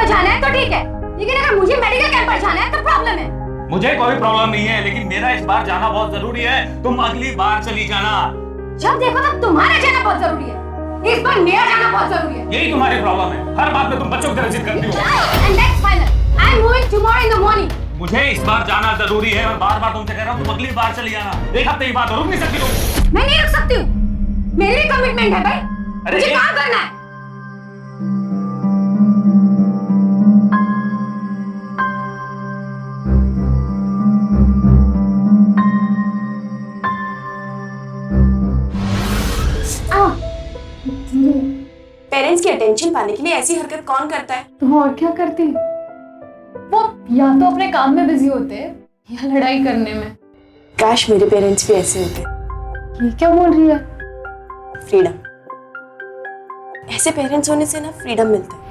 को जाना है तो ठीक है, लेकिन अगर मुझे मेडिकल कैंप पर जाना है तो प्रॉब्लम है। मुझे कोई प्रॉब्लम नहीं है, लेकिन मेरा इस बार जाना बहुत जरूरी है। तुम अगली बार चली जाना। जब देखो तब तुम्हारा जाना बहुत जरूरी है, इस बार मेरा जाना बहुत जरूरी है। यही तुम्हारी प्रॉब्लम है, हर बात में तुम बच्चों की तरह जिद करती हो। And that's final. I'm moving tomorrow in the morning. मुझे इस बार जाना जरूरी है, मैं बार बार तुमसे कह रहा हूँ, तुम अगली बार चली जाना। एक हफ्ते की बात, रुक नहीं सकती तुम। मैं नहीं रुक सकती हूँ, मेरी भी कमिटमेंट है भाई, मुझे काम करना है। पेरेंट्स की अटेंशन पाने के लिए ऐसी हरकत कौन करता है? तो और क्या करती? वो या तो अपने काम में बिजी होते या लड़ाई करने में। काश मेरे पेरेंट्स भी ऐसे होते। ये क्या बोल रही है? फ्रीडम, ऐसे पेरेंट्स होने से ना फ्रीडम मिलता है।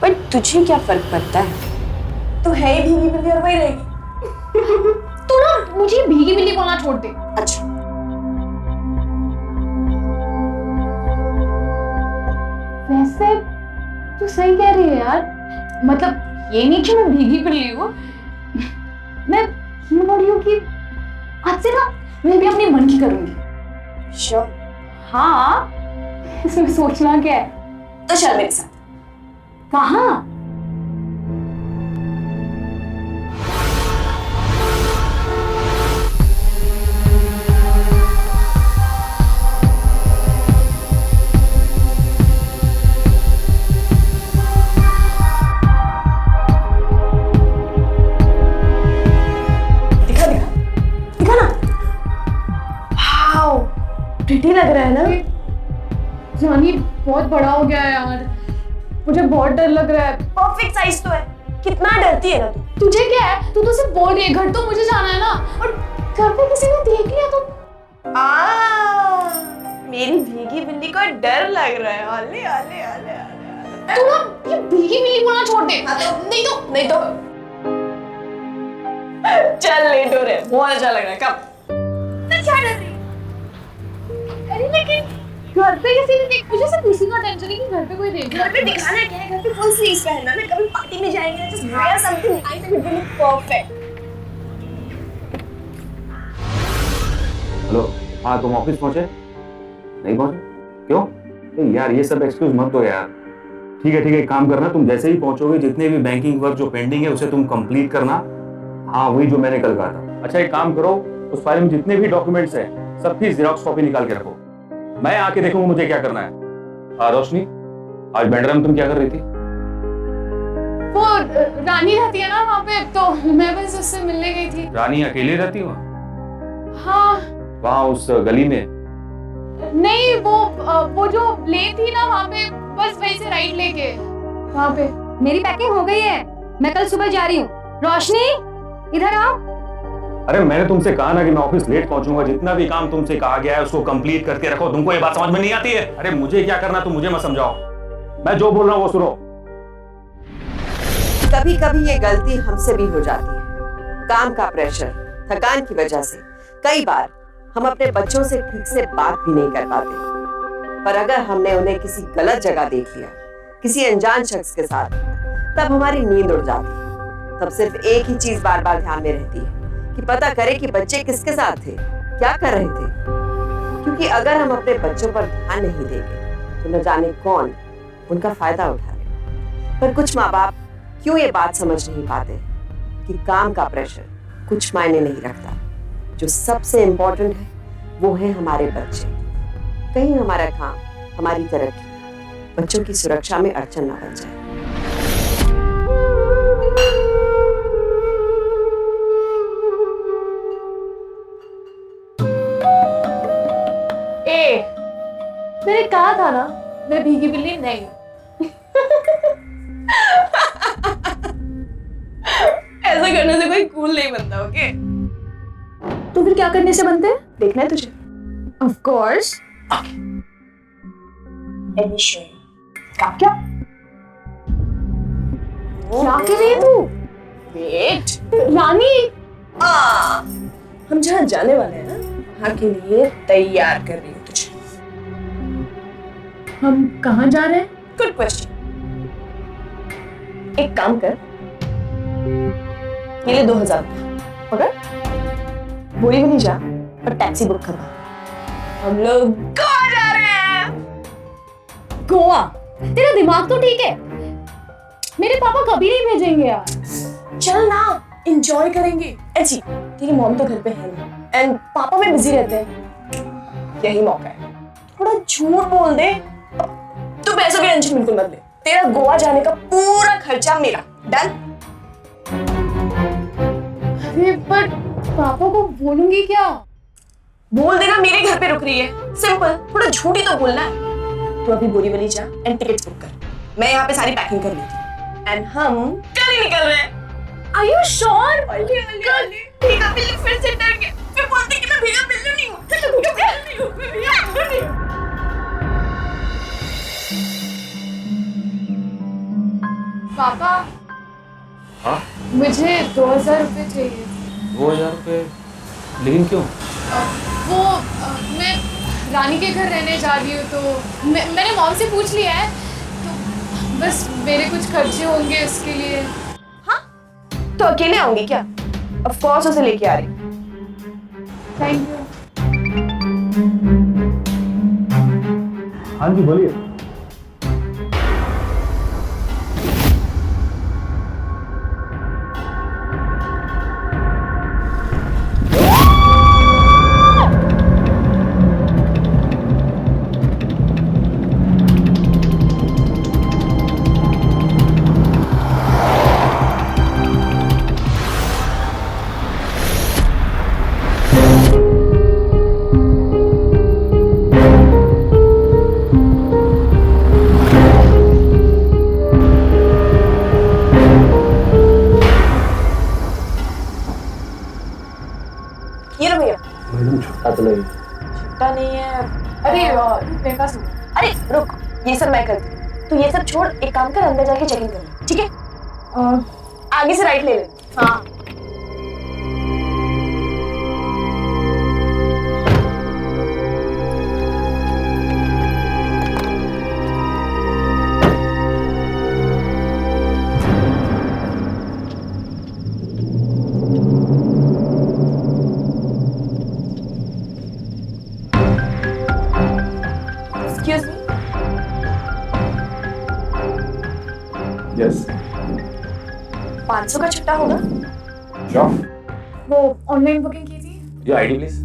पर तुझे क्या फर्क पड़ता है? तो है ही भीगी बिल्ली और वही रहेगी। तू ना मुझे भीगी बिल्ली बोलना छोड़ दे। अच्छा, वैसे तू सही कह रही है यार, मतलब ये नहीं कि मैं भीगी बिल्ली हूँ, मैं ये बोल रही हूँ कि आज से ना मैं भी अपने मन की करूंगी। श्योर? हाँ, इसमें सोचना क्या है? तो चल मेरे साथ। कहाँ? प्रिटी लग रहा है ना? जानी बहुत बड़ा हो गया है यार, मुझे बहुत डर लग रहा है। परफेक्ट साइज तो है, कितना डरती है ना तू? तुझे क्या है, तू तो सिर्फ बोल रही है, घर तो मुझे जाना है ना, और घर पे किसी ने देख लिया तो। मेरी भीगी बिल्ली को डर लग रहा है। आले आले आले आले। तू ना ये भीगी बिल्ली बोलना छोड़ दे। नहीं तो चल लेट हो रहे, बहुत अच्छा लग रहा है। कब? क्या डर रही? अरे लेकिन घर पे किसी ने देख, मुझे सिर्फ इसी का टेंशन है कि घर पे कोई देख। घर पे दिखाना क्या है? घर पे फुल स्लीव्स पहनना ना, कभी पार्टी में जाएंगे, just wear something nice and it will look perfect. Hello, हाँ तुम ऑफिस पहुंचे? नहीं पहुंचे? क्यों? नहीं यार, ये सब एक्सक्यूज मत दो यार। ठीक है, एक काम करना, तुम जैसे ही पहुंचोगे जितने भी बैंकिंग वर्क जो पेंडिंग है उसे तुम कंप्लीट करना। हाँ, वही जो मैंने कल कहा था। अच्छा, एक काम करो, उस फाइल में जितने भी डॉक्यूमेंट्स हैं सबकी जेरॉक्स कॉपी निकाल के रखो, मैं आके देखूंगा मुझे क्या करना है। रोशनी, आज बैंड्रा में तुम क्या कर रही थी? वो रानी रहती है ना वहाँ पे, तो मैं बस उससे मिलने गई थी। रानी अकेले रहती हो? हाँ। वहाँ उस गली में? नहीं, वो जो लेन थी ना वहाँ पे, बस वहीं से राइट लेके वहाँ पे। मेरी पैकिंग हो गई है, मैं कल सुबह जा रही हूँ। रोशनी इधर आओ। अरे मैंने तुमसे कहा ना कि मैं ऑफिस लेट पहुंचूंगा, जितना भी काम तुमसे कहा गया है उसको कंप्लीट करके रखो। तुमको ये बात समझ में नहीं आती है? अरे मुझे क्या करना तुम मुझे मत समझाओ, मैं जो बोल रहा हूँ वो सुनो। कभी कभी ये गलती हमसे भी हो जाती है, काम का प्रेशर, थकान की वजह से कई बार हम अपने बच्चों से ठीक से बात भी नहीं कर पाते। पर अगर हमने उन्हें किसी गलत जगह देख लिया, किसी अनजान शख्स के साथ, तब हमारी नींद उड़ जाती है। तब सिर्फ एक ही चीज बार बार ध्यान में रहती है कि पता करें कि बच्चे किसके साथ थे, क्या कर रहे थे। क्योंकि अगर हम अपने बच्चों पर ध्यान नहीं देंगे तो न जाने कौन उनका फायदा उठा ले। पर कुछ माँ बाप क्यों ये बात समझ नहीं पाते कि काम का प्रेशर कुछ मायने नहीं रखता, जो सबसे इम्पोर्टेंट है वो है हमारे बच्चे। कहीं हमारा काम, हमारी तरक्की, बच्चों की सुरक्षा में अड़चन ना बन जाए। मैंने कहा था ना, मैं भीगी बिल्ली नहीं हूँ। ऐसा करने से कोई कूल नहीं बनता, ओके? तो फिर क्या करने से बनते हैं? देखना है तुझे? Of course. Let me show you. क्या कर रही है तू? Wait. रानी, हम जहाँ जाने वाले हैं ना, वहाँ के लिए तैयार कर रही हूँ तुझे। हम कहाँ जा रहे हैं? Good question. एक काम कर, ये ले 2000 पकड़, बोरी भी नहीं जा और टैक्सी बुक करवा, हम लोग गोवा जा रहे हैं। गोवा? तेरा दिमाग तो ठीक है, मेरे पापा कभी नहीं भेजेंगे यार। चल ना, एंजॉय करेंगे। अच्छी, तेरी मॉम तो घर पे है नहीं एंड पापा में बिजी रहते हैं, यही मौका है, थोड़ा झूठ बोल दे। तू पैसों की टेंशन बिल्कुल मत ले, तेरा गोवा जाने का पूरा खर्चा मेरा। डन? अरे पर पापा को बोलूंगी क्या? बोल देना मेरे घर पे रुक रही है, सिंपल, थोड़ा झूठ ही तो बोलना है। तू अभी बोरीवली जा एंड टिकट्स बुक कर, मैं यहाँ पे सारी पैकिंग कर लेती हूँ एंड हम कल ही निकल रहे हैं। Are you sure? भीगा बिल्ली फिर से डर गया, फिर बोलते कि मैं भीगा बिल्ली नहीं हूँ, मैं भीगा बिल्ली हूँ, मैं भीगा बिल्ली हूँ। पापा, हाँ? मुझे 2000 रुपए चाहिए। 2000 रुपये? लेकिन क्यों? मैं रानी के घर रहने जा रही हूँ तो मैंने मॉम से पूछ लिया है, तो बस मेरे कुछ खर्चे होंगे इसके लिए। तो अकेले आऊंगी क्या? ऑफ कोर्स उसे लेके आ रही। Thank you. हाँ जी बोलिए। ये लो भैया। मैडम छुट्टा तो नहीं। छुट्टा नहीं है। अरे मेरे पास अरे रुक, ये सब मैं करती हूँ, तू ये सब छोड़, एक काम कर, अंदर जाके चेकिंग कर ले, ठीक है? आगे से राइट ले ले। हाँ। एक्सक्यूज मी, यस 500 का छुट्टा होगा? श्योर। वो ऑनलाइन बुकिंग की थी। Your ID please.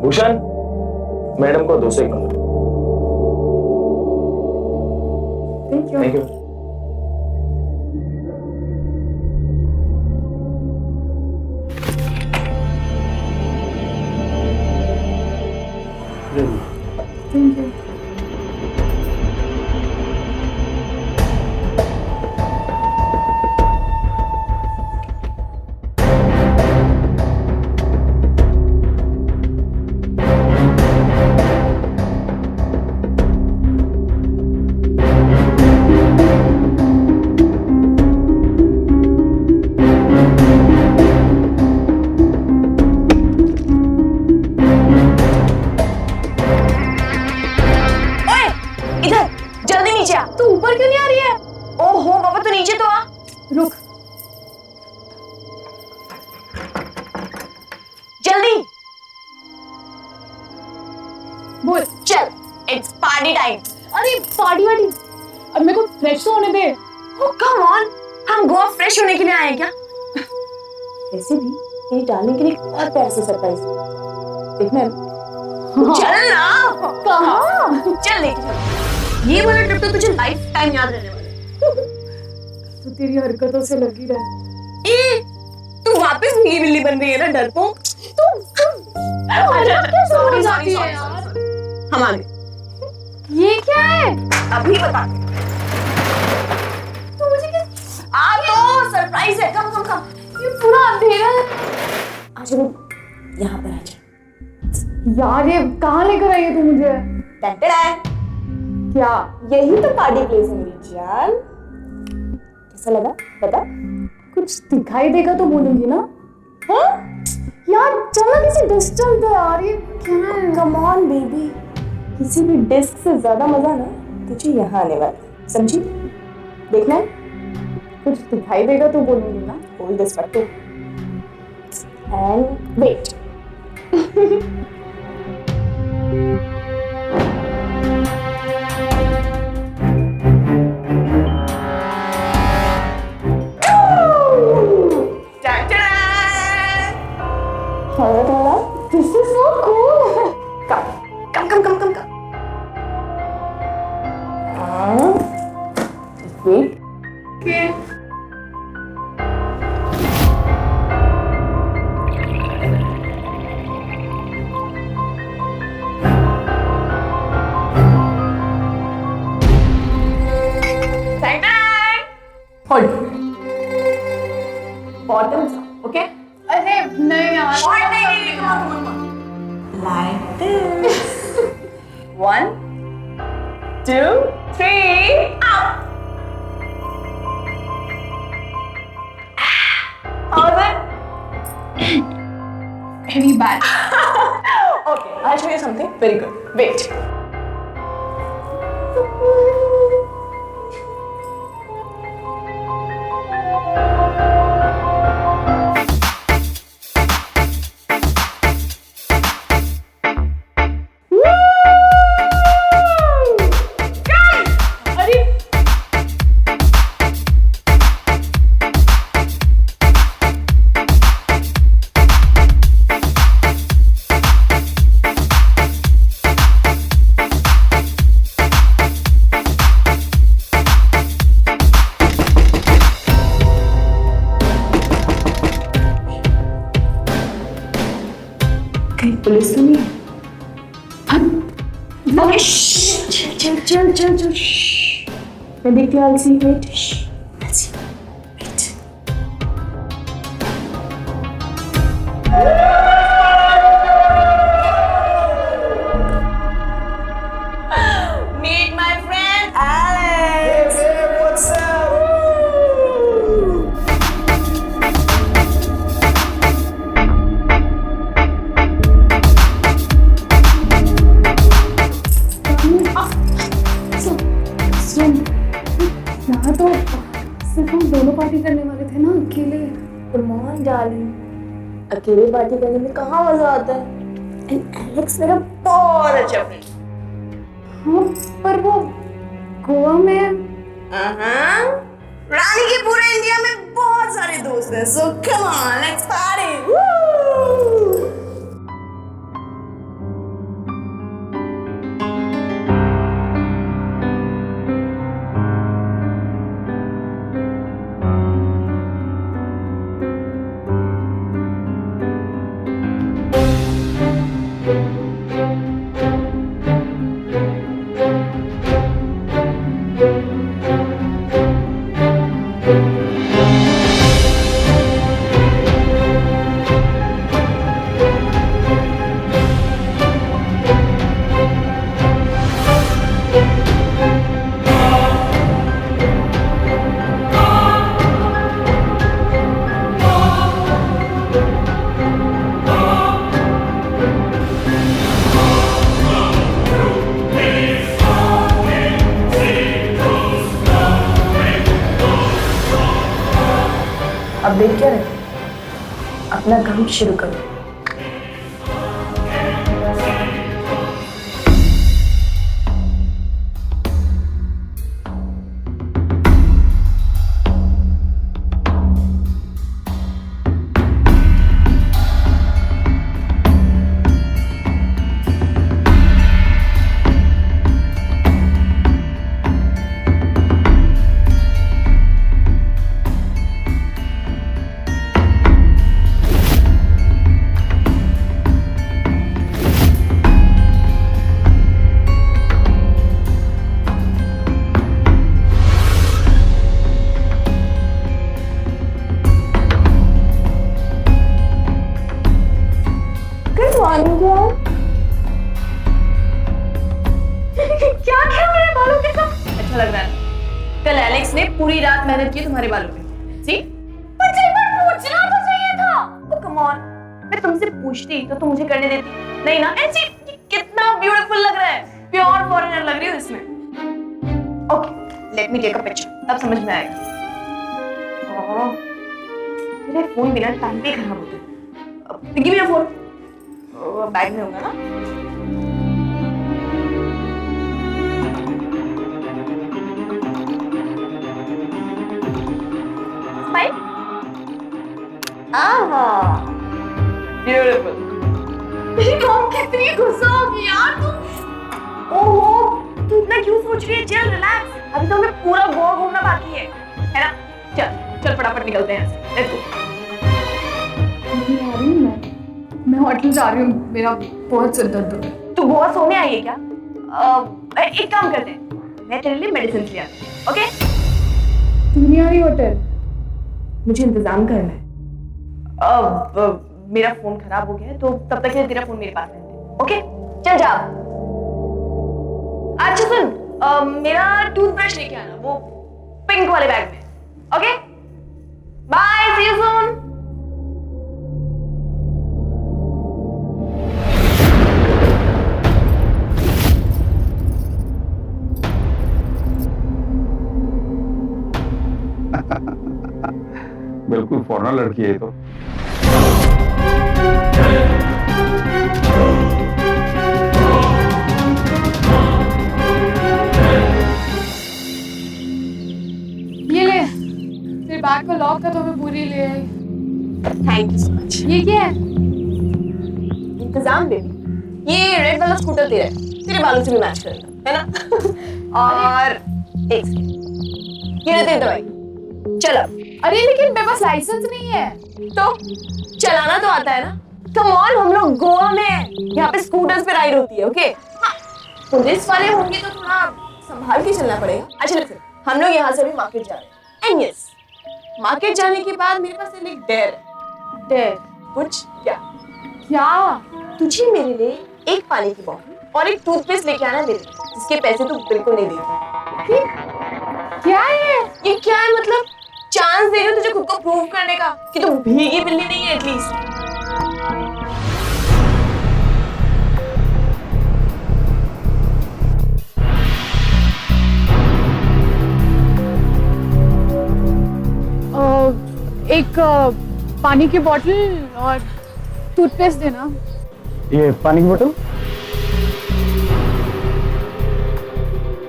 Bhushan, madam को 201 number. Thank you. Thank you. Thank you. तू ऊपर क्यों नहीं आ रही है? ओहो बाबा, तू नीचे तो आ। रुक। जल्दी बोल। चल, इट्स पार्टी टाइम। अरे पार्टी वार्टी, अब मेरे को फ्रेश तो होने दे। ओह कम ऑन, हम गोवा फ्रेश होने के लिए आए हैं क्या? वैसे भी मेरी डालने के लिए बहुत प्यार से सरप्राइज देखना है। हाँ। चल ना। कहाँ? चल लेके चल, ये वाला ट्रिप तो तुझे लाइफ टाइम याद रहने वाला है। तो तेरी हरकतों से लगी रहे। ए, तू वापस भीगी बिल्ली बन रही है ना, डरपोक। सॉरी सॉरी यार। हम आ गए। ये क्या है? अभी बता। तो मुझे किस? आ तो सरप्राइज है, कम कम कम। ये पूरा अंधेरा है। आज यहाँ पर आ जा। यार ये कहाँ लेकर आई है तू मुझे? क्या? यही तो पार्टी प्लेस है मेरी जान। कैसा लगा बता? कुछ दिखाई देगा तो बोलूंगी ना। हाँ? यार चलो किसी डिस्क चलते हैं यार, ये क्या है? कम ऑन बेबी, किसी भी डिस्क से ज्यादा मजा ना तुझे यहाँ आने वाला, समझी? देखना है? कुछ दिखाई देगा तो बोलूंगी ना। Hold this pattu and wait. This is so cool. Come. Just wait. Okay. Hold. Bottoms up, okay? अरे नहीं यार। Come on. Like this. 1, 2, 3, up. How's it? Very bad. Okay, I'll show you something very good. Wait. कहीं police तो नहीं है? Okay, चल। मैं देखती हूँ, I'll see. Wait. I'll see. Wait. Meet my friend Alex. Hey, what's up? यहाँ तो सिर्फ हम दोनों पार्टी करने वाले थे ना, अकेले। कुरमान डार्लिंग, अकेले पार्टी करने में कहाँ मजा आता है? एंड एलेक्स मेरा बहुत अच्छा फ्रेंड। हाँ, पर वो गोवा में रानी के पूरे इंडिया में बहुत सारे दोस्त हैं, so come on, let's party. Woo! अब देख क्या रहे, अपना काम शुरू करो। क्या किया मेरे बालों के साथ? अच्छा लग रहा है। कल एलेक्स ने पूरी रात मेहनत की तुम्हारे बालों पे। सी? मुझे एक बार पूछना तो चाहिए था। Oh, come on. मैं तुमसे पूछती तो तुम मुझे करने देती नहीं ना? ऐसी कितना ब्यूटीफुल लग रहा है, प्योर फॉरेनर लग रही हो इसमें। Okay let me take a picture, तब समझ में आएगा। मेरा फोन बिना टाइम पे खराब होता है। Give me your phone. Bag में होगा ना? स्माइल। ब्यूटीफुल। मेरी मॉम कितनी गुस्सा होगी यार तू। ओहो तू इतना क्यों सोच रही है? चल रिलैक्स, अभी तो हमें पूरा गोवा घूमना बाकी है ना? चल चल फटाफट निकलते हैं यहाँ से। Let's go. नहीं आ रही मैं होटल जा रही हूँ, मेरा बहुत सिर दर्द हो रहा है। तू गोवा सोने आई है क्या? एक काम करते हैं, मैं तेरे लिए मेडिसिन ले आती हूँ। ओके? तू नहीं आ रही होटल? मुझे इंतजाम करना है। मेरा फोन खराब हो गया है तो तब तक के तेरा फोन मेरे पास रहने दे। ओके चल जा। अच्छा सुन, मेरा टूथब्रश लेके आना, वो पिंक वाले बैग में। Okay bye, see you soon. बिल्कुल फॉरेनर लड़की है ये तो। ये ले, तेरे बैग का लॉक था तो मैं पूरी ले आई। Thank you so much. ये क्या है? इंतजाम बेबी, ये रेड वाला स्कूटर तेरा है, तेरे बालों से भी मैच करेगा, है ना? और एक सेकंड, ये ले तेरी दवाई। चल अब। अरे लेकिन मेरे पास लाइसेंस नहीं है। तो चलाना तो आता है ना? कम ऑन, हम लोग गोवा में हैं, यहाँ पे स्कूटर्स पे राइड होती है। ओके हाँ, पुलिस वाले होंगे तो थोड़ा संभाल के चलना पड़ेगा। अच्छा लग, हम लोग यहाँ से भी मार्केट जा रहे हैं। एंड यस, मार्केट जाने के बाद मेरे पास एक डेयर। डेयर कुछ क्या? क्या? तुझे मेरे लिए एक पानी की बॉटल और एक टूथपेस्ट लेके आना दे, जिसके पैसे तू बिल्कुल नहीं देगी। क्या है ये? क्या है मतलब? चांस दे रही हूँ तुझे खुद को प्रूव करने का कि तू भीगी बिल्ली नहीं है एटलीस्ट। एक पानी की बोतल और टूथपेस्ट देना। ये पानी की बोतल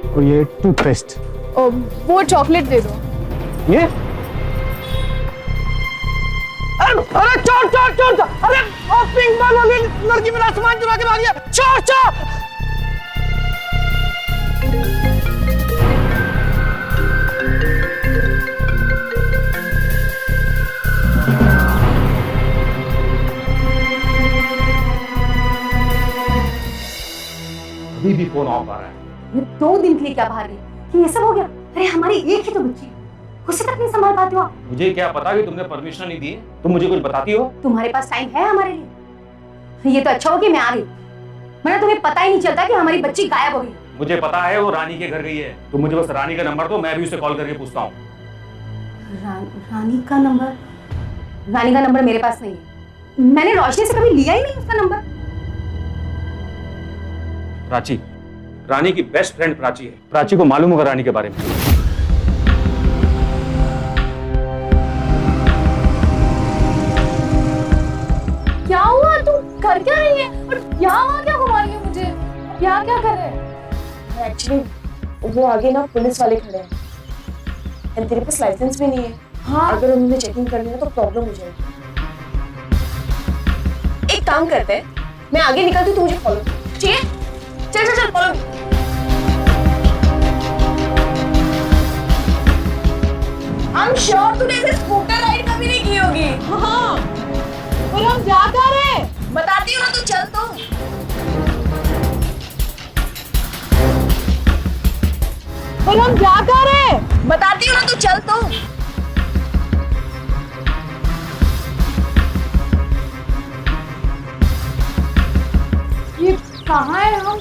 और ये टूथपेस्ट। वो चॉकलेट दे दो। ये अरे चोर चोर चोर! अरे पिंक बाल वाली लड़की मेरा सामान चुरा के भागी है। चोर चोर! अभी भी फोन ऑफ आ रहा है। ये 2 दिन के लिए क्या बाहर गई कि ये सब हो गया? अरे हमारी एक ही तो बच्ची, उसे तक नहीं संभाल पाते हो आप। मुझे क्या पता कि तुमने परमिशन नहीं दी है? तुम मुझे कुछ बताती हो? तुम्हारे पास टाइम है हमारे लिए? ये तो अच्छा हो कि मैं आ गई, वरना तुम्हें पता ही नहीं चलता कि हमारी बच्ची गायब हो गई। मुझे पता है वो रानी के घर गई है। तुम मुझे बस रानी का नंबर दो, मैं भी उसे कॉल करके पूछता हूँ। रानी का नंबर? रानी का नंबर मेरे पास नहीं है। मैंने रोशनी से कभी लिया ही नहीं उसका नंबर। प्राची, रानी की बेस्ट फ्रेंड प्राची है। प्राची को मालूम होगा रानी के बारे में। क्या हुआ? तू कर क्या रही है और यहाँ वहाँ क्या घुमा रही है मुझे? यहाँ क्या कर रहे हैं? एक्चुअली वो आगे ना पुलिस वाले खड़े हैं एंड तेरे पास लाइसेंस भी नहीं है। हाँ अगर उन्होंने चेकिंग करनी है तो प्रॉब्लम हो जाएगी। एक काम करते हैं, मैं आगे निकलती हूँ, तू मुझे फॉलो कर, ठीक है? चल चल चल फॉलो। आई एम श्योर तूने ऐसे स्कूटर राइड कभी नहीं की होगी। हाँ और हम जा क्या रहे हैं? बताती हूँ ना, तू चल तो। और हम जा क्या रहे हैं? बताती हूँ ना, तू चल तो। ये कहाँ है हम?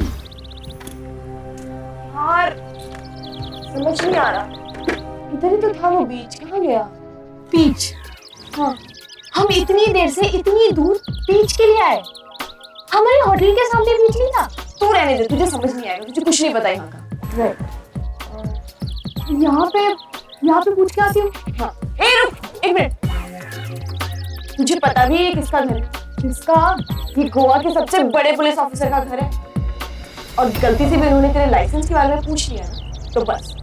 यार समझ नहीं आ रहा, इधर ही तो था वो बीच, कहाँ गया? बीच? हाँ, हम इतनी देर से इतनी दूर बीच के लिए आए। हमारे होटल के सामने बीच नहीं था। तू रहने दे, तुझे समझ नहीं आएगा, तुझे कुछ नहीं पता यहाँ का। यहाँ पे पूछ के आती हूँ। हाँ ए रुक एक मिनट, तुझे पता भी है ये किसका घर है? किसका? ये गोवा के सबसे बड़े पुलिस ऑफिसर का घर है, और गलती से भी उन्होंने तेरे लाइसेंस के बारे में पूछ लिया ना, तो बस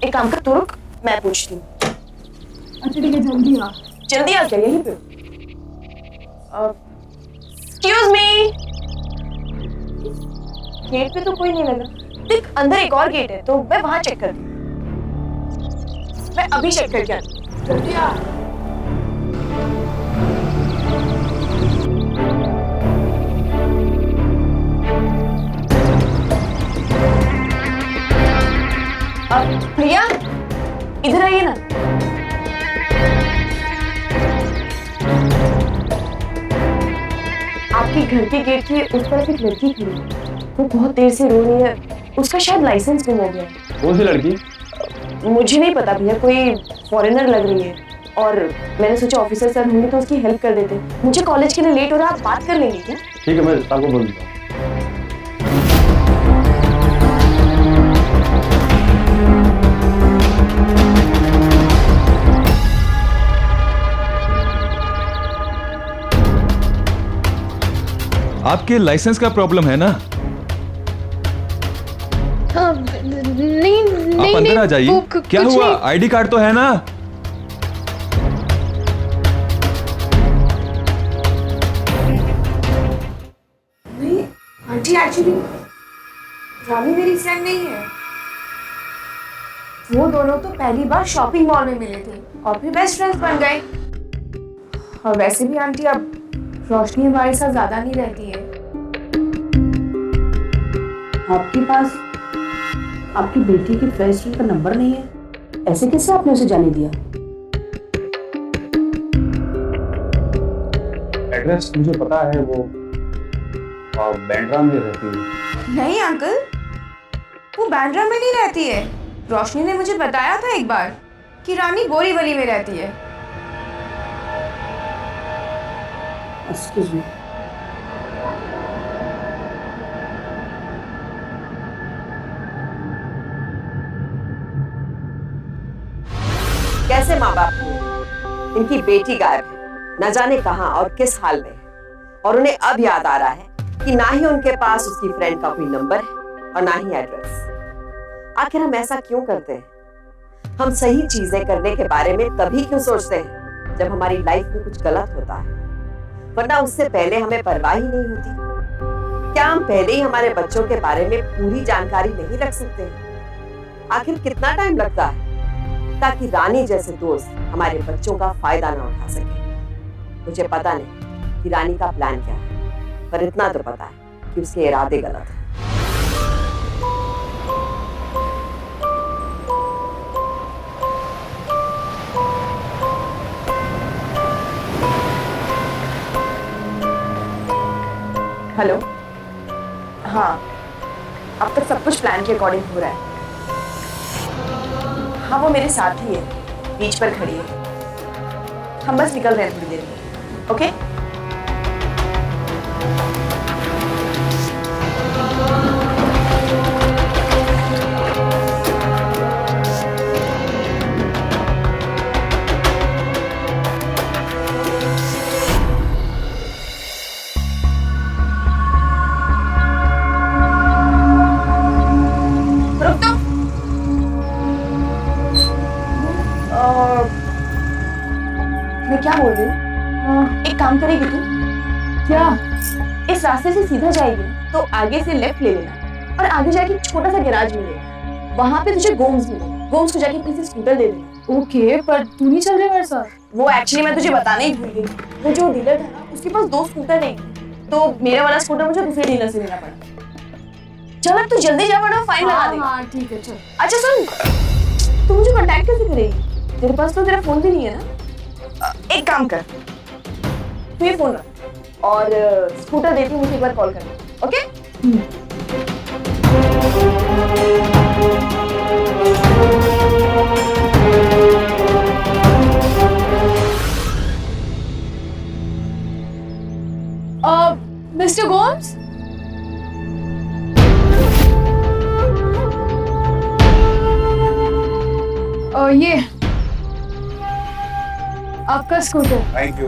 एक काम कर, तू रुक, मैं पूछती हूँ। अच्छा ठीक है, जल्दी आ। जल्दी आ, क्या यहीं पे? Excuse me. गेट पे तो कोई नहीं लगा, देख अंदर एक और गेट है, तो मैं वहां चेक करती हूँ। मैं अभी चेक करके आती हूँ, जल्दी आ। भैया इधर आइए ना। आपके घर के गेट के उस तरफ एक लड़की खड़ी है, वो बहुत देर से रो रही है, उसका शायद लाइसेंस गुम हो गया है। कौन सी लड़की? मुझे नहीं पता भैया, कोई फॉरेनर लग रही है, और मैंने सोचा ऑफिसर सर होंगे तो उसकी हेल्प कर देते। मुझे कॉलेज के लिए लेट हो रहा है, आप बात कर लेंगे क्या? ठीक है, मैं आपको बोल दूंगा। आपके लाइसेंस का प्रॉब्लम है ना? नहीं आप अंदर आ जाइए। क्या हुआ? आईडी कार्ड तो है ना? नहीं आंटी, एक्चुअली रानी मेरी फ्रेंड नहीं है। वो दोनों तो पहली बार शॉपिंग मॉल में मिले थे और फिर बेस्ट फ्रेंड्स बन गए। और वैसे भी आंटी अब रोशनी हमारे साथ ज्यादा नहीं रहती है। आपके पास आपकी बेटी के फेस्टिवल का नंबर नहीं है? ऐसे कैसे आपने उसे जाने दिया? एड्रेस मुझे पता है, वो बैंड्रा में रहती है। नहीं अंकल, वो बैंड्रा में नहीं रहती है। रोशनी ने मुझे बताया था एक बार कि रानी बोरीवली में रहती है। Excuse me. कैसे माँ बाप हुए? इनकी बेटी गायब है, न जाने कहां और किस हाल में है, और उन्हें अब याद आ रहा है कि ना ही उनके पास उसकी फ्रेंड का कोई नंबर है और ना ही एड्रेस। आखिर हम ऐसा क्यों करते हैं? हम सही चीजें करने के बारे में तभी क्यों सोचते हैं जब हमारी लाइफ में कुछ गलत होता है, वरना उससे पहले हमें परवाह ही नहीं होती। क्या हम पहले ही हमारे बच्चों के बारे में पूरी जानकारी नहीं रख सकते हैं? आखिर कितना टाइम लगता है ताकि रानी जैसे दोस्त हमारे बच्चों का फायदा ना उठा सके? मुझे पता नहीं कि रानी का प्लान क्या है, पर इतना तो पता है कि उसके इरादे गलत हैं। हेलो, हाँ अब तक सब कुछ प्लान के अकॉर्डिंग हो रहा है। हाँ वो मेरे साथ ही है, बीच पर खड़ी है। हम बस निकल रहे हैं थोड़ी देर में। ओके? रुक तो। मैं क्या बोल रही हूँ? एक काम करेगी तू? क्या? इस रास्ते से सीधा जाएगी तो आगे से लेफ्ट ले लेना, और आगे जाके एक छोटा सा गैराज मिलेगा, वहां पे तुझे गोम्स मिलेगा। गोम्स को जाके प्लीज स्कूटर दे देना। ओके, पर तू नहीं चल रही मेरे साथ? वो एक्चुअली मैं तुझे बताना ही भूल गई, वो जो डीलर था ना उसके पास 2 स्कूटर नहीं थे, तो मेरा वाला स्कूटर मुझे दूसरे डीलर से लेना पड़ा। चल अब तू जल्दी जा वरना फाइन लगा देगा। हाँ ठीक है, चल। अच्छा सुन, तू मुझे कांटेक्ट कैसे करेगी? तेरे पास तो तेरा फोन भी नहीं है ना? एक काम कर, तू ये फोन रख और स्कूटर देती मुझे एक बार कॉल करना। ओके? मिस्टर गोम्स? ये आपका स्कूटर। Thank you.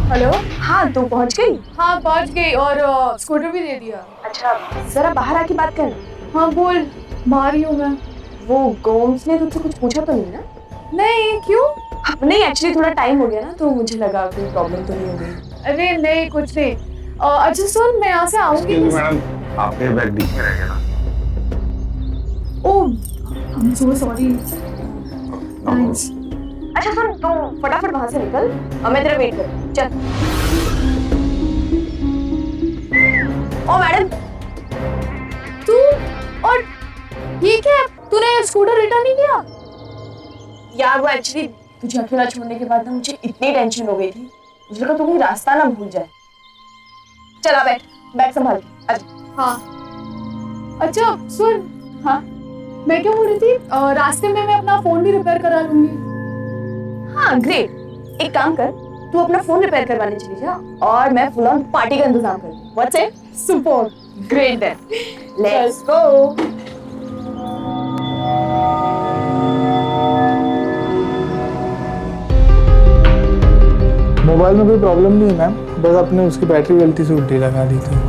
हेलो, हाँ तू पहुंच गई? हाँ पहुंच गई और स्कूटर भी दे दिया। अच्छा, जरा बाहर आके बात कर। हाँ बोल, बाहर ही हूँ मैं। वो गोम्स ने तुझसे कुछ पूछा तो नहीं ना? नहीं, क्यों? नहीं, एक्चुअली थोड़ा टाइम हो गया ना, तो मुझे लगा कोई प्रॉब्लम तो नहीं हो गई। अरे नहीं, कुछ नहीं। अच्छा सुन, मैं यहाँ से आऊंगी। मैडम, आपके बैग दिखे रह गया ना। Oh, I am so sorry. Thanks. अच्छा सुन, तू फटाफट वहां से निकल और मैं तेरा वेट कर। चल। ओ मैडम, तू और ये क्या? तूने स्कूटर रिटर्न नहीं किया? यार वो एक्चुअली तुझे अकेला छोड़ने के बाद ना मुझे इतनी टेंशन हो गई थी, मुझे लगा तू कोई रास्ता ना भूल जाए। चला बैठ, बैग संभाल। हाँ। अच्छा सुन, हाँ मैं क्या बोल रही थी, रास्ते में मैं अपना फोन भी रिपेयर करा लूंगी। हाँ ग्रेट, एक काम कर, तू अपना फोन रिपेयर करवाने चली जा और मैं फुल ऑन पार्टी का इंतजाम कर दूँ। What's it? Super, great then, let's go. Mobile में कोई प्रॉब्लम नहीं है मैम, बस आपने उसकी बैटरी गलती से उल्टी लगा दी थी।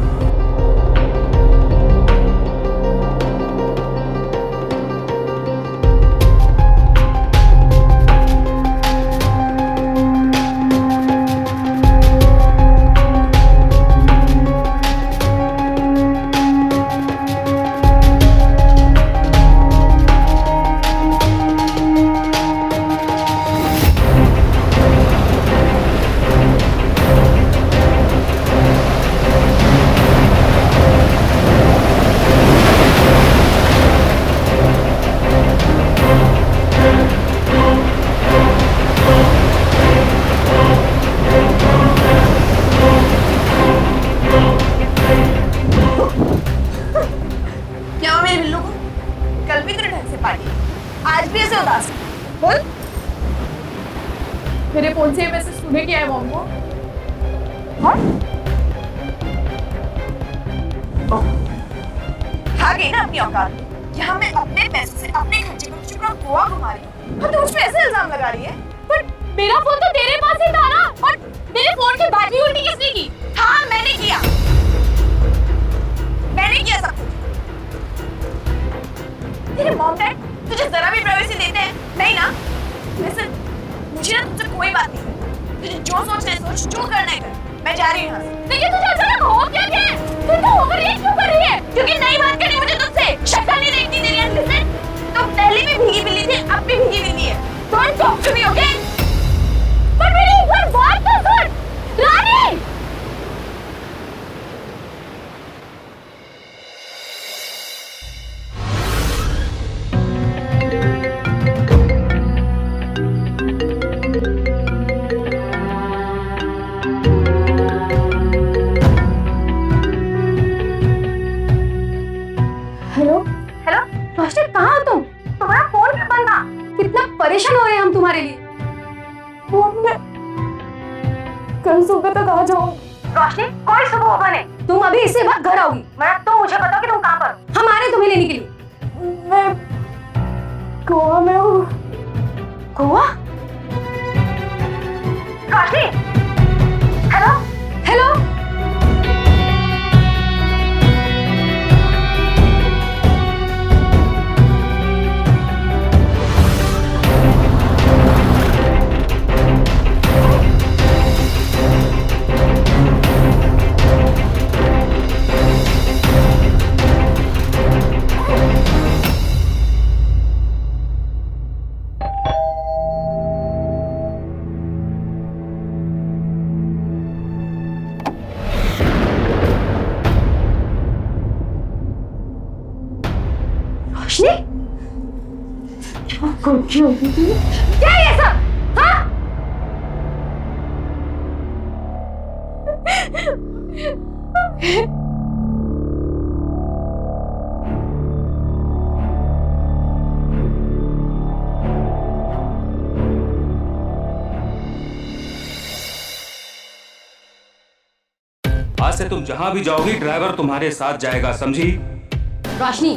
क्या हुआ मेरे बिल्लू को? कल भी तेरे ढंग से पार्टी, आज भी ऐसे उदास है? बोल। मेरे फोन से मैसेज तूने किया है मॉम को? हाँ? खा गई ना अपनी औकात, यहाँ मैं अपने पैसे से अपने खर्चे पर पूरा गोवा घुमा रही हूँ, और तू उस पे ऐसे इल्जाम लगा रही है? पर मेरा फोन तो तेरे पास ही था ना, और मेरे फोन की बैटरी उल्टी किसने की? हाँ मैंने किया, मैंने किया सब कुछ। तेरे मॉम डैड तुझे जरा भी प्राइवेसी देते हैं? नहीं ना? वैसे मुझे ना तुझसे कोई बात नहीं है, तुझे जो सोचना है सोच, जो करना है कर। मैं जा रही हूँ यहाँ से। लेकिन तुझे अचानक हो क्या गया? तू तो ओवररिएक्ट क्यों कर रही है? क्योंकि नई बात करनी मुझे तुझसे, शक्ल नहीं देखती तेरी आंखों से। तो पहले भी भीगी बिल्ली थी, अब भी भीगी बिल्ली है। Don't talk to me, okay? पर मेरी एक बार बात तो सुन, रानी। हेलो हेलो रोशनी, कहाँ हो तुम? तुम्हारा फोन क्यों बंद था? कितना परेशान हो रहे हैं हम तुम्हारे लिए। मैं कल सुबह तक आ जाऊँ। रोशनी, कोई सुबह होगा नहीं, तुम अभी इसी वक्त घर आओगी, वरना तुम मुझे बताओ कि तुम कहाँ पर हो। हम आ रहे हैं तुम्हें लेने के लिए। मैं गोवा में हूँ। गोवा? रोशनी, हेलो हेलो। रोशनी, क्या है ये सब? हाँ? से तुम जहां भी जाओगी ड्राइवर तुम्हारे साथ जाएगा, समझी? रोशनी,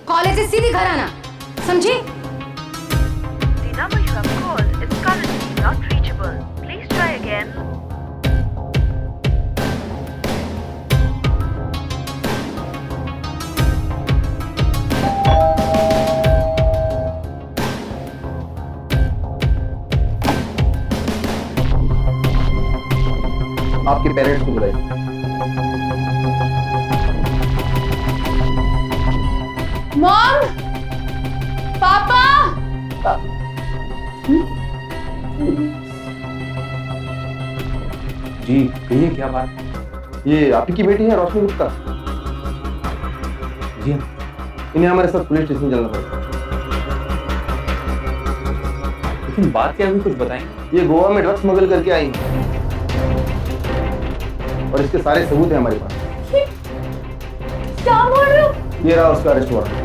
कॉलेज से सीधी घर आना, समझी? The number you have called is currently not reachable. Please try again. आपके पेरेंट्स को बुलाइए। मॉम, पापा, जी कहिए, क्या बात? ये आपकी बेटी है रोशनी गुप्ता? जी इन्हें हमारे साथ पुलिस स्टेशन चलना पड़ेगा। लेकिन बात क्या हुई, कुछ बताएंगे? ये गोवा में ड्रग्स स्मगल करके आई हैं। और इसके सारे सबूत हैं हमारे पास। क्या बोल रहे हो? ये रहा उसका अरेस्ट वारंट।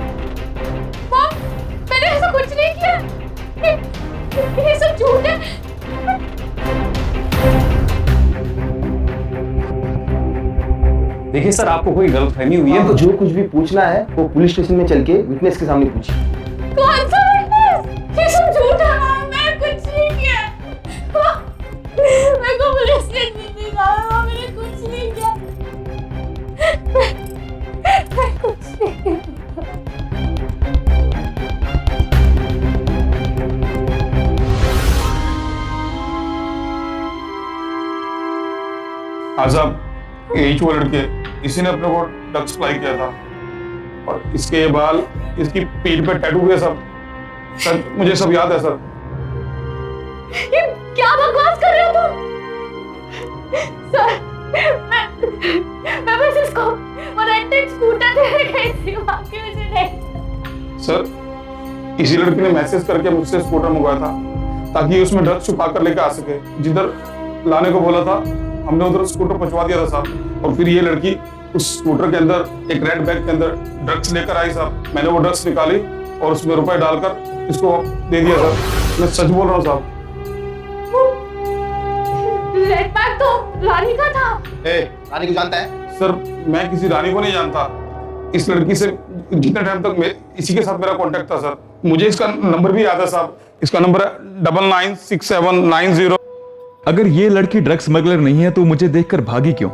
मॉम, मैंने ऐसा कुछ नहीं किया। ये सब झूठ है। देखिए सर, आपको कोई गलतफहमी हुई है तो जो कुछ भी पूछना है वो पुलिस स्टेशन में चल के विटनेस के सामने पूछिए। कौन सा विटनेस? ये सब झूठ है मॉम, मैंने कुछ नहीं किया। मेरे को पुलिस स्टेशन नहीं जाना, मैंने कुछ नहीं किया। मैं कुछ नहीं किया। आजाब, यही वो लड़के, इसी ने अपने को ड्रग्स सप्लाई किया था। और इसके ये बाल, इसकी पीठ पे टैटू है सब। सर मुझे सब याद है सर। ये क्या बकवास कर रहे हो तुम? सर, मैं बस इसको वो रेंटेड स्कूटर दे गई थी, बाकी मुझे नहीं। सर इसी लड़की ने मैसेज करके मुझसे स्कूटर मंगवाया था ताकि उसमें ड्रग्स छुपा कर लेकर आ सके। जिधर लाने को बोला था हमने उधर स्कूटर पहुंचवा दिया था साहब। और फिर ये लड़की उस स्कूटर के अंदर एक रेड बैग के अंदर ड्रग्स लेकर आई साहब। मैंने वो ड्रग्स निकाली और उसमें रुपए डालकर इसको दे दिया सर। मैं सच बोल रहा हूँ साहब। रेड बैग तो रानी का था। रानी को जानता है? सर मैं किसी रानी को नहीं जानता। इस लड़की से जितने टाइम तक इसी के साथ मेरा कांटेक्ट था सर। मुझे इसका नंबर भी याद है साहब। इसका नंबर है 996790। अगर ये लड़की ड्रग्स स्मगलर नहीं है तो मुझे देखकर भागी क्यों?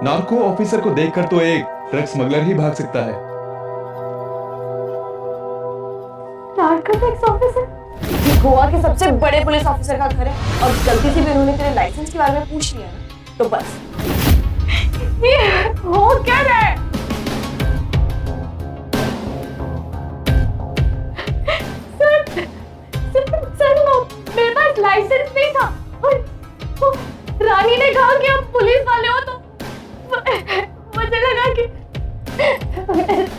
नार्को ऑफिसर को देखकर तो एक ड्रग्स स्मगलर ही भाग सकता है। Narcotics officer? ये गोवा के सबसे बड़े पुलिस ऑफिसर का घर है और गलती से भी उन्होंने तेरे लाइसेंस के बारे में पूछ लिया ना, तो बस। ये हो क्या रहा है? सर, मेरे पास लाइसेंस नहीं था और रानी ने कहा कि आप पुलिस वाले हो, तो मुझे लगा कि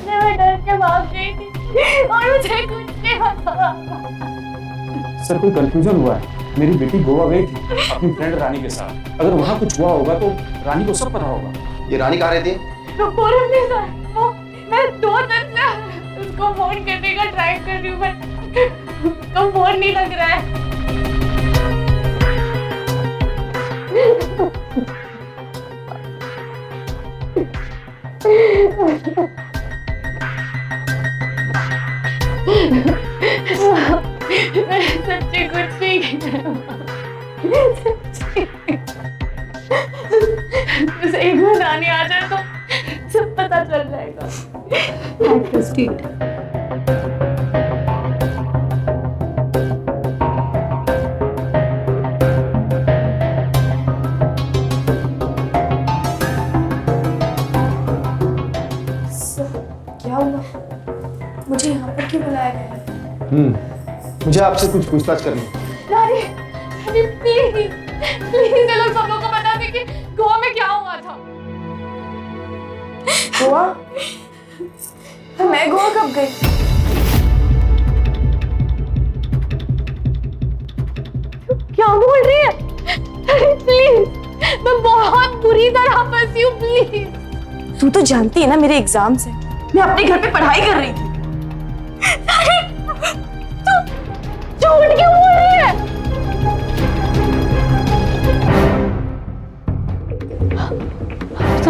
मैं डर के भाग गई थी और मुझे कुछ नहीं पता। सर कोई कंफ्यूजन हुआ है। मेरी बेटी गोवा गई थी अपनी फ्रेंड रानी के साथ। अगर वहाँ कुछ हुआ होगा तो रानी को सब पता होगा। ये रानी कहाँ रहती है? तो पूरब नहीं सर, वो मैं 2 दिन से उसको फोन करने का ट्राई कर रही हूँ, मैं उसको फोन नहीं लग रहा है। मैं सच्ची कुछ नहीं किया। बस एक बार रानी आ जाए तो सब पता चल जाएगा। क्या हुआ? मुझे यहाँ पर क्यों बुलाया गया है? मुझे आपसे कुछ पूछताछ करनी है। रानी, रानी प्लीज प्लीज ये लोग सब लोगों को बता दे कि गोवा में क्या हुआ था। गोवा? मैं गोवा कब गई? क्या बोल रही है? प्लीज, मैं बहुत बुरी तरह फंसी हूँ, प्लीज। तू तो जानती है ना मेरे एग्जाम से मैं अपने घर पे पढ़ाई कर रही थी। तू झूठ क्यों बोल रही है?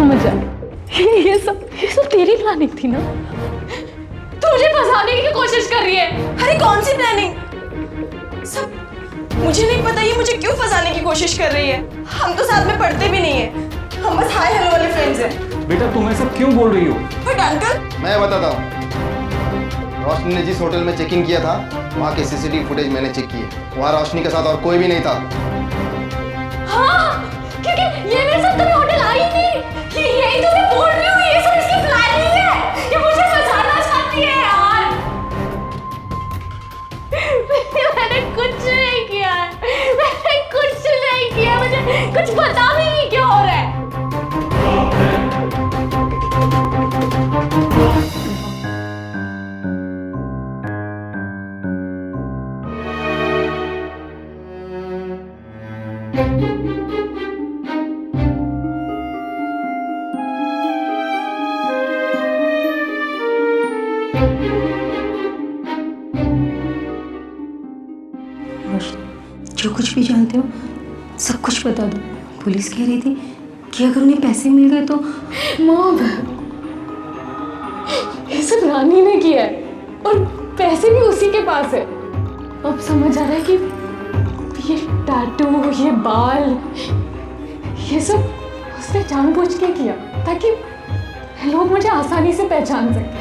समझ जा, ये सब तेरी प्लानिंग थी ना? तू मुझे फंसाने की कोशिश कर रही है। अरे कौन सी प्लानिंग? सब मुझे नहीं पता ये मुझे क्यों फंसाने की कोशिश कर रही है। हम तो साथ में पढ़ते भी नहीं है, हम बस हाय हेलो वाले फ्रेंड्स हैं। बेटा तुम ऐसा क्यों बोल रही हो? बट अंकल, मैं बताता हूँ। रोशनी ने जिस होटल में चेक इन किया था, वहाँ के सीसीटीवी फुटेज मैंने चेक किए। वहाँ रोशनी के साथ और कोई भी नहीं था। हाँ, क्योंकि ये मेरे साथ कभी होटल आई नहीं। यही तो मैं बोल रही हूँ, ये सब इसकी प्लानिंग है। ये मुझे फंसाना चाहती है यार। मैंने कुछ नहीं किया है, मैंने कुछ नहीं किया, मुझे कुछ पता भी नहीं क्यों हो रहा है। जो कुछ भी जानते हो सब कुछ बता दो। पुलिस कह रही थी कि अगर उन्हें पैसे मिल गए तो। मॉम, ये सब रानी ने किया है और पैसे भी उसी के पास है। अब समझ आ रहा है कि ये टैटू, ये बाल, ये सब उसने जानबूझ के किया ताकि लोग मुझे आसानी से पहचान सकें।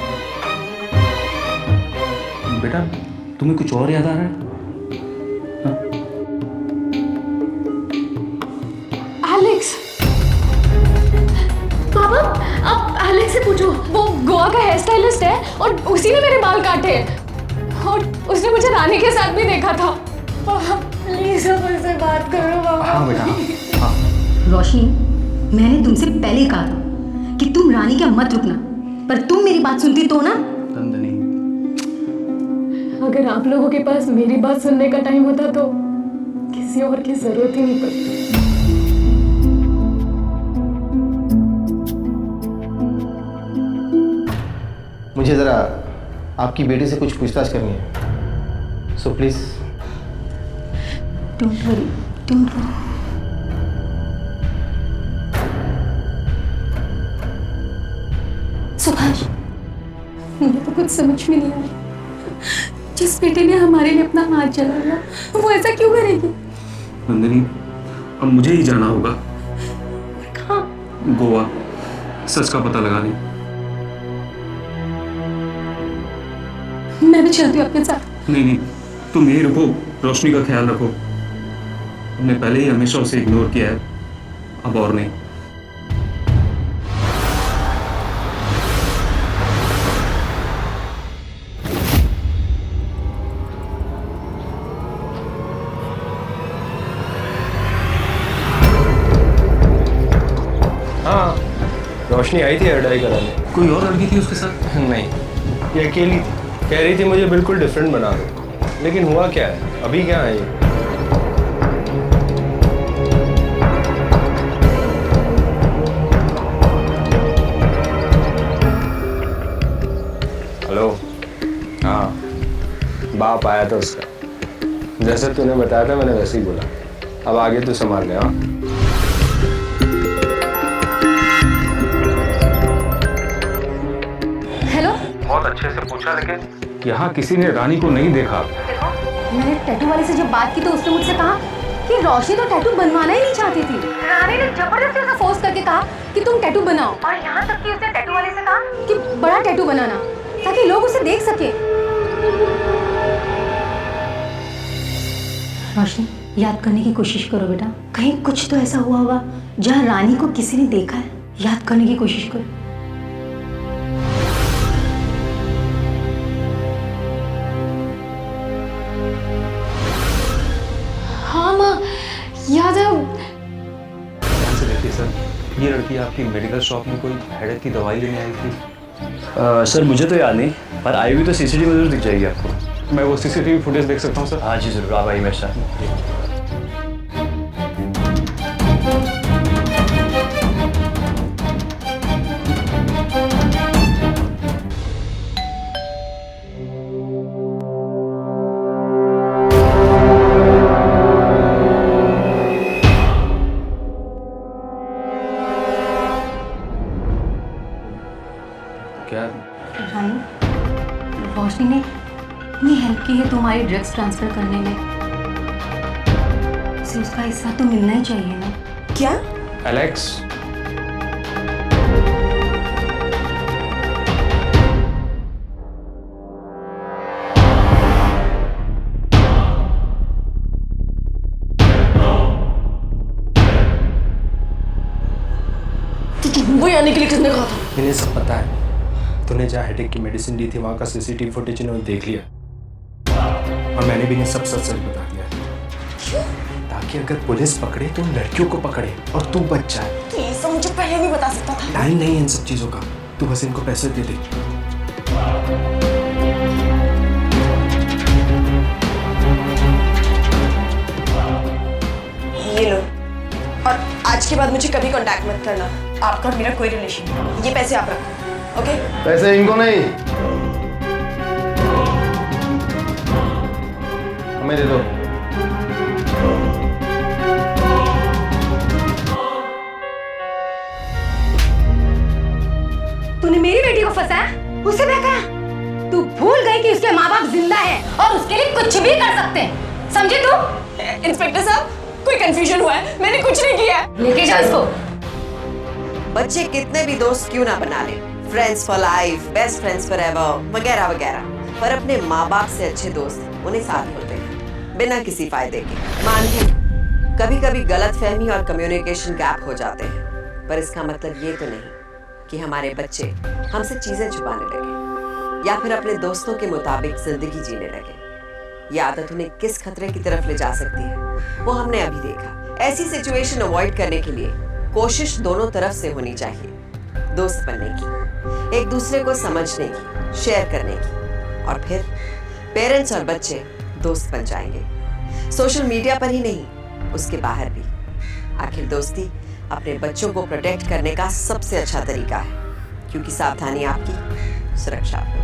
बेटा तुम्हें कुछ और याद आ रहा है? एलेक्स, पापा आप एलेक्स से पूछो, वो गोवा का हेयर स्टाइलिस्ट है और उसी ने मेरे बाल काटे और उसने मुझे रानी के साथ भी देखा था। पापा प्लीज अब उससे बात करो पापा। हाँ बेटा हाँ। रोशनी, मैंने तुमसे पहले कहा था कि तुम रानी के मत रुकना, पर तुम मेरी बात सुनती तो ना। नंदिनी, अगर आप लोगों के पास मेरी बात सुनने का टाइम होता तो किसी और की जरूरत ही नहीं पड़ती। मुझे ज़रा आपकी बेटी से कुछ पूछताछ करनी है, so please. Don't worry, don't worry. Subhash, मुझे तो कुछ समझ में नहीं आ रहा। जिस बेटे ने हमारे लिए अपना हाथ जलाया वो ऐसा क्यों करेगी? नंदिनी अब मुझे ही जाना होगा। कहाँ? गोवा, सच का पता लगाने। मैं भी चलती हूँ आपके साथ। नहीं नहीं, तुम यही रुको, रोशनी का ख्याल रखो। हमने पहले ही हमेशा उसे इग्नोर किया है, अब और नहीं। हाँ, रोशनी आई थी हेयर डाई कराने। कोई और लड़की थी उसके साथ? नहीं, ये अकेली थी। कह रही थी मुझे बिल्कुल डिफरेंट बना दो, लेकिन हुआ क्या है, अभी क्या है ये? हेलो, हाँ, बाप आया था उसका। जैसे तूने बताया था मैंने वैसे ही बोला। अब आगे तू संभाल ले। हाँ, हेलो, बहुत अच्छे से पूछा, लेकिन यहाँ किसी ने रानी को नहीं देखा। मैंने टैटू वाले से जब बात की तो उसने मुझसे कहा कि रोशनी तो टैटू बनवाना ही नहीं चाहती थी। रानी ने जबरदस्ती उसे फोर्स करके कहा कि तुम टैटू बनाओ, और यहाँ तक कि उसने टैटू वाले से कहा कि बड़ा टैटू बनाना ताकि लोग उसे देख सके। रोशनी, याद करने की कोशिश करो बेटा, कहीं कुछ तो ऐसा हुआ होगा जहाँ रानी को किसी ने देखा है। याद करने की कोशिश करो। हाँ माँ, याद है। ध्यान से देखिए सर, ये लड़की आपकी मेडिकल शॉप में कोई हेडेक की दवाई लेने आई थी। सर मुझे तो याद नहीं, पर आई हुई तो सीसीटीवी में जरूर दिख जाएगी आपको। मैं वो सीसीटीवी फुटेज देख सकता हूँ सर? हाँ जी जरूर, आप आइए मेरे साथ। क्या? रानू, रोशनी ने इतनी हेल्प की है तुम्हारी ड्रग्स ट्रांसफर करने में, उसे उसका हिस्सा तो मिलना ही चाहिए ना। क्या? एलेक्स, मुंबई आने के लिए किसने कहा था? इन्हें सब पता है। तूने जहाँ हेडेक की मेडिसिन ली थी वहाँ का सीसीटीवी फुटेज इन्होंने देख लिया, और मैंने भी इन्हें सब सच सच बता दिया। क्यों? ताकि अगर पुलिस पकड़े तो उन लड़कियों को पकड़े और तू बच जाए। तो ये सब मुझे पहले नहीं बता सकता था। टाइम नहीं है इन सब चीजों का, तू बस इनको पैसे दे दे। ये लो, और आज के बाद मुझे कभी कांटेक्ट मत करना। आपका और मेरा कोई रिलेशन नहीं। ये पैसे आप रखो, ओके? पैसे इनको नहीं, हमें दे दो। तूने मेरी बेटी को फंसाया, उसे बहकाया। तू भूल गई कि उसके माँ बाप जिंदा हैं और उसके लिए कुछ भी कर सकते हैं, समझे तू? इंस्पेक्टर साहब, कोई कंफ्यूजन हुआ है, मैंने कुछ नहीं किया है। लेके जाओ इसको। बच्चे कितने भी दोस्त क्यों ना बना ले, friends for life, best friends for ever वगैरह वगैरह, पर अपने माँ बाप से अच्छे दोस्त उन्हें साथ होते हैं बिना किसी फायदे के। मानती हूँ कभी कभी गलतफहमी और कम्युनिकेशन गैप हो जाते हैं, पर इसका मतलब ये तो नहीं कि हमारे बच्चे हमसे चीजें छुपाने लगे या फिर अपने दोस्तों के मुताबिक जिंदगी जीने लगे। ये आदत उन्हें किस खतरे की तरफ ले जा सकती है वो हमने अभी देखा। ऐसी सिचुएशन अवॉइड करने के लिए कोशिश दोनों तरफ से होनी चाहिए, दोस्त बनने की, एक दूसरे को समझने की, शेयर करने की, और फिर पेरेंट्स और बच्चे दोस्त बन जाएंगे। सोशल मीडिया पर ही नहीं, उसके बाहर भी। आखिर दोस्ती अपने बच्चों को प्रोटेक्ट करने का सबसे अच्छा तरीका है, क्योंकि सावधानी आपकी, सुरक्षा आपकी।